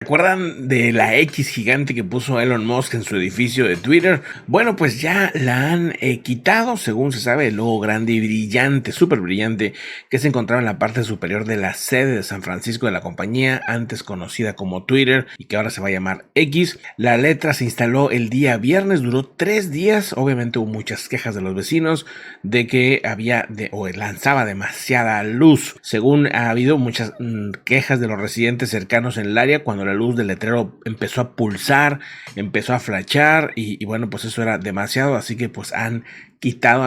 ¿Recuerdan de la X gigante que puso Elon Musk en su edificio de Twitter? Bueno, pues ya la han quitado, según se sabe, el logo grande y brillante, súper brillante, que se encontraba en la parte superior de la sede de San Francisco de la compañía, antes conocida como Twitter y que ahora se va a llamar X. La letra se instaló el día viernes, duró 3 días. Obviamente hubo muchas quejas de los vecinos de que lanzaba demasiada luz. Según ha habido muchas quejas de los residentes cercanos en el área cuando la luz del letrero empezó a pulsar, empezó a flashar y bueno, pues eso era demasiado, así que pues han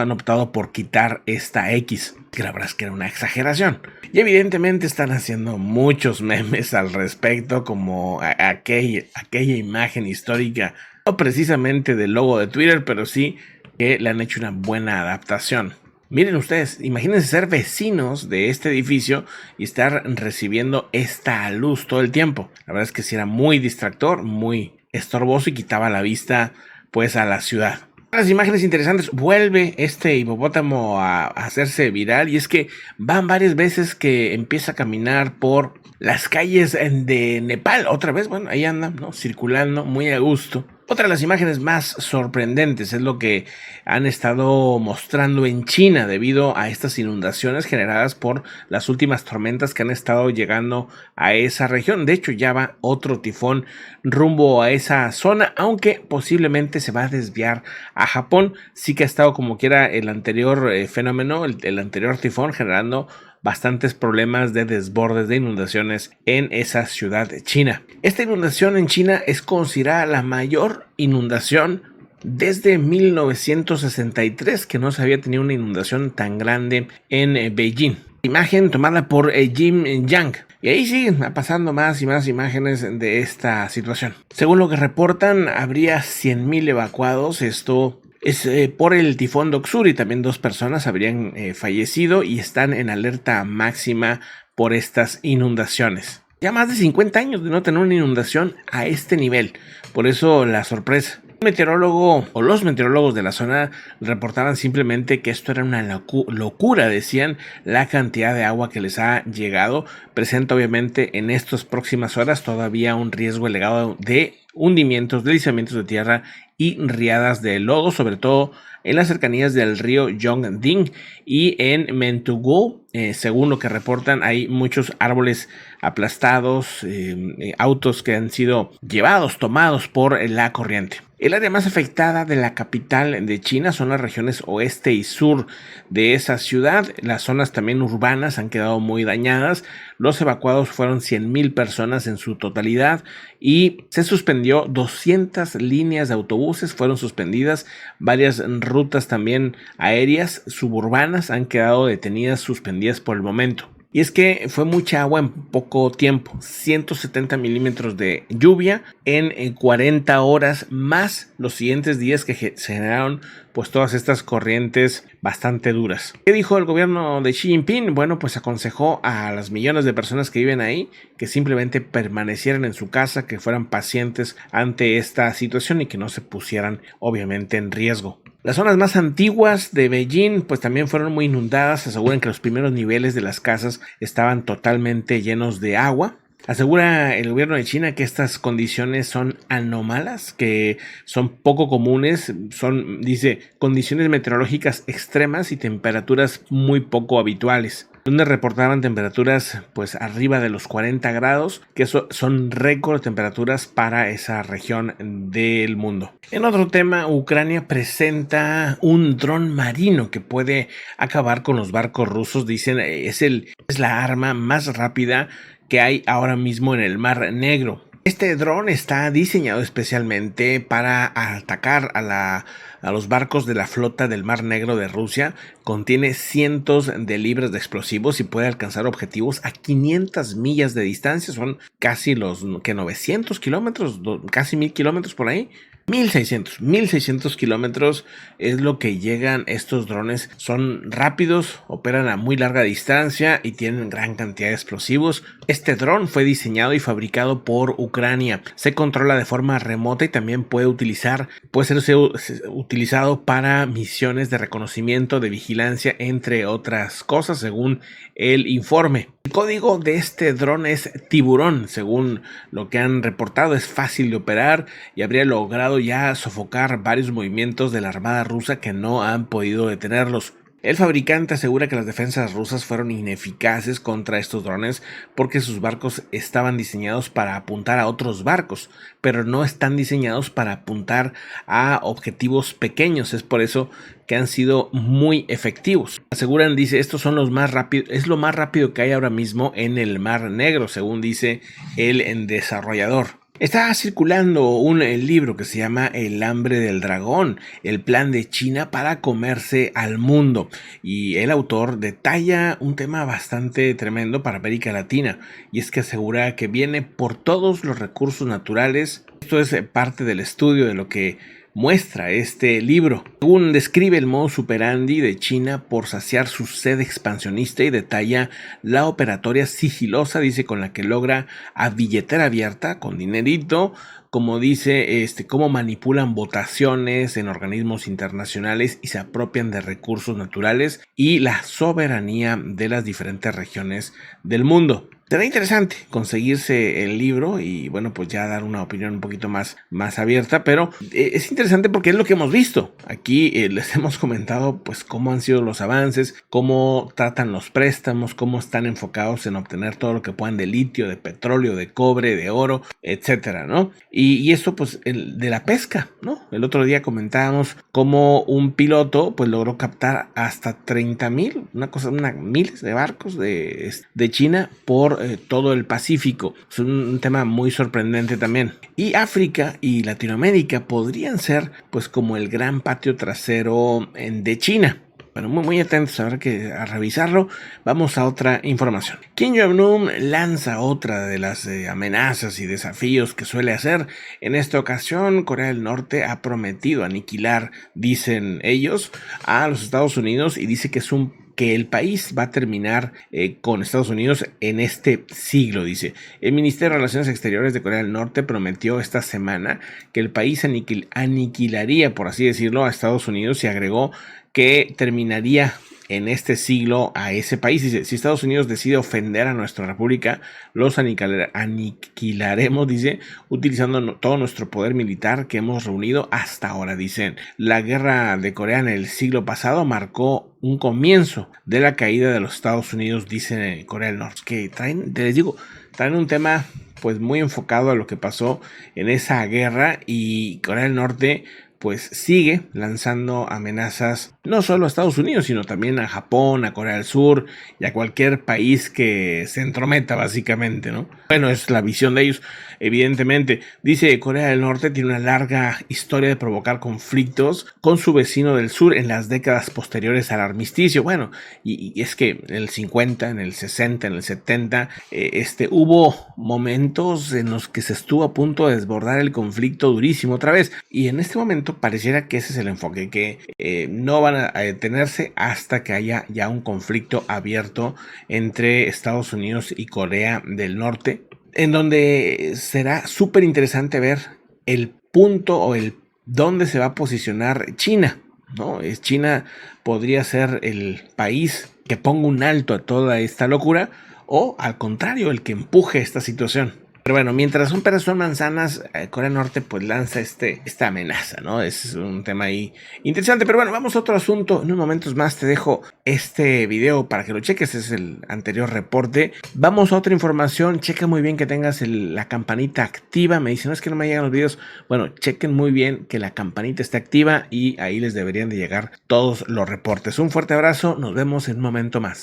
optado por quitar esta X, que la verdad es que era una exageración. Y evidentemente están haciendo muchos memes al respecto, como aquella imagen histórica, no precisamente del logo de Twitter, pero sí que le han hecho una buena adaptación. Miren ustedes, imagínense ser vecinos de este edificio y estar recibiendo esta luz todo el tiempo. La verdad es que sí era muy distractor, muy estorboso y quitaba la vista pues a la ciudad. Las imágenes interesantes, vuelve este hipopótamo a hacerse viral y es que van varias veces que empieza a caminar por las calles de Nepal. Otra vez, bueno, ahí anda, ¿no? Circulando muy a gusto. Otra de las imágenes más sorprendentes es lo que han estado mostrando en China debido a estas inundaciones generadas por las últimas tormentas que han estado llegando a esa región. De hecho, ya va otro tifón rumbo a esa zona, aunque posiblemente se va a desviar a Japón. Sí que ha estado como quiera el anterior fenómeno, el anterior tifón, generando bastantes problemas de desbordes de inundaciones en esa ciudad china. Esta inundación en China es considerada la mayor inundación desde 1963, que no se había tenido una inundación tan grande en Beijing. Imagen tomada por Jim Yang. Y ahí siguen pasando más y más imágenes de esta situación. Según lo que reportan, habría 100,000 evacuados. Esto es por el tifón Doksuri. También 2 personas habrían fallecido y están en alerta máxima por estas inundaciones. Ya más de 50 años de no tener una inundación a este nivel. Por eso la sorpresa. Un meteorólogo o los meteorólogos de la zona reportaban simplemente que esto era una locura, decían, la cantidad de agua que les ha llegado. Presenta obviamente en estas próximas horas todavía un riesgo elevado de hundimientos, deslizamientos de tierra y riadas de lodo, sobre todo en las cercanías del río Yongding y en Mentugou. Según lo que reportan, hay muchos árboles aplastados, autos que han sido tomados por la corriente. El área más afectada de la capital de China son las regiones oeste y sur de esa ciudad. Las zonas también urbanas han quedado muy dañadas. Los evacuados fueron 100,000 personas en su totalidad y se suspendió 200 líneas de autobuses, fueron suspendidas varias rutas también aéreas suburbanas han quedado detenidas, suspendidas por el momento. Y es que fue mucha agua en poco tiempo, 170 milímetros de lluvia en 40 horas, más los siguientes días que se generaron pues todas estas corrientes bastante duras. ¿Qué dijo el gobierno de Xi Jinping? Bueno, pues aconsejó a las millones de personas que viven ahí que simplemente permanecieran en su casa, que fueran pacientes ante esta situación y que no se pusieran obviamente en riesgo. Las zonas más antiguas de Beijing pues también fueron muy inundadas. Aseguran que los primeros niveles de las casas estaban totalmente llenos de agua. Asegura el gobierno de China que estas condiciones son anómalas, que son poco comunes, dice, condiciones meteorológicas extremas y temperaturas muy poco habituales, donde reportaban temperaturas pues arriba de los 40 grados, que son récord temperaturas para esa región del mundo. En otro tema, Ucrania presenta un dron marino que puede acabar con los barcos rusos. Dicen es la arma más rápida que hay ahora mismo en el Mar Negro. Este dron está diseñado especialmente para atacar a los barcos de la flota del Mar Negro de Rusia. Contiene cientos de libras de explosivos y puede alcanzar objetivos a 500 millas de distancia. Son casi 900 kilómetros, casi 1,000 kilómetros por ahí. 1600 kilómetros es lo que llegan estos drones. Son rápidos, operan a muy larga distancia y tienen gran cantidad de explosivos. Este dron fue diseñado y fabricado por Ucrania. Se controla de forma remota y también puede ser utilizado para misiones de reconocimiento, de vigilancia, entre otras cosas, según el informe. El código de este dron es Tiburón, según lo que han reportado. Es fácil de operar y habría logrado ya sofocar varios movimientos de la Armada rusa que no han podido detenerlos. El fabricante asegura que las defensas rusas fueron ineficaces contra estos drones porque sus barcos estaban diseñados para apuntar a otros barcos, pero no están diseñados para apuntar a objetivos pequeños. Es por eso que han sido muy efectivos. Aseguran, dice, estos son los más rápidos, es lo más rápido que hay ahora mismo en el Mar Negro, según dice el desarrollador. Está circulando un libro que se llama El hambre del dragón, el plan de China para comerse al mundo, y el autor detalla un tema bastante tremendo para América Latina, y es que asegura que viene por todos los recursos naturales. Esto es parte del estudio de lo que muestra este libro. Según describe el modus operandi de China por saciar su sed expansionista y detalla la operatoria sigilosa, dice, con la que logra a billetera abierta, con dinerito, como dice, cómo manipulan votaciones en organismos internacionales y se apropian de recursos naturales y la soberanía de las diferentes regiones del mundo. Será interesante conseguirse el libro y bueno, pues ya dar una opinión un poquito más abierta, pero es interesante porque es lo que hemos visto. Aquí les hemos comentado pues cómo han sido los avances, cómo tratan los préstamos, cómo están enfocados en obtener todo lo que puedan de litio, de petróleo, de cobre, de oro, etcétera, ¿no? Y esto pues de la pesca, ¿no? El otro día comentábamos cómo un piloto pues logró captar hasta 30,000, miles de barcos de China por todo el Pacífico. Es un tema muy sorprendente también. Y África y Latinoamérica podrían ser pues como el gran patio trasero de China. Bueno, muy atentos a revisarlo. Vamos a otra información. Kim Jong-un lanza otra de las amenazas y desafíos que suele hacer. En esta ocasión, Corea del Norte ha prometido aniquilar, dicen ellos, a los Estados Unidos, y dice que el país va a terminar con Estados Unidos en este siglo, dice. El Ministerio de Relaciones Exteriores de Corea del Norte prometió esta semana que el país aniquilaría, por así decirlo, a Estados Unidos, y agregó que terminaría en este siglo a ese país. Dice, si Estados Unidos decide ofender a nuestra república, los aniquilaremos, dice, utilizando todo nuestro poder militar que hemos reunido hasta ahora. Dicen, la guerra de Corea en el siglo pasado marcó un comienzo de la caída de los Estados Unidos, dice Corea del Norte, que traen un tema pues muy enfocado a lo que pasó en esa guerra, y Corea del Norte pues sigue lanzando amenazas no solo a Estados Unidos, sino también a Japón, a Corea del Sur y a cualquier país que se entrometa, básicamente, ¿no? Bueno, es la visión de ellos, evidentemente. Dice, Corea del Norte tiene una larga historia de provocar conflictos con su vecino del sur en las décadas posteriores al armisticio. Bueno, y es que en el 50, en el 60, en el 70, hubo momentos en los que se estuvo a punto de desbordar el conflicto durísimo otra vez, y en este momento pareciera que ese es el enfoque, que no van a detenerse hasta que haya ya un conflicto abierto entre Estados Unidos y Corea del Norte, en donde será súper interesante ver el punto o el dónde se va a posicionar China, ¿no? China podría ser el país que ponga un alto a toda esta locura, o al contrario, el que empuje esta situación. Pero bueno, mientras un peras son manzanas, Corea del Norte pues lanza esta amenaza, ¿no? Es un tema ahí interesante, pero bueno, vamos a otro asunto. En unos momentos más te dejo este video para que lo cheques, es el anterior reporte. Vamos a otra información, checa muy bien que tengas la campanita activa. Me dicen, no, es que no me llegan los videos. Bueno, chequen muy bien que la campanita esté activa y ahí les deberían de llegar todos los reportes. Un fuerte abrazo, nos vemos en un momento más.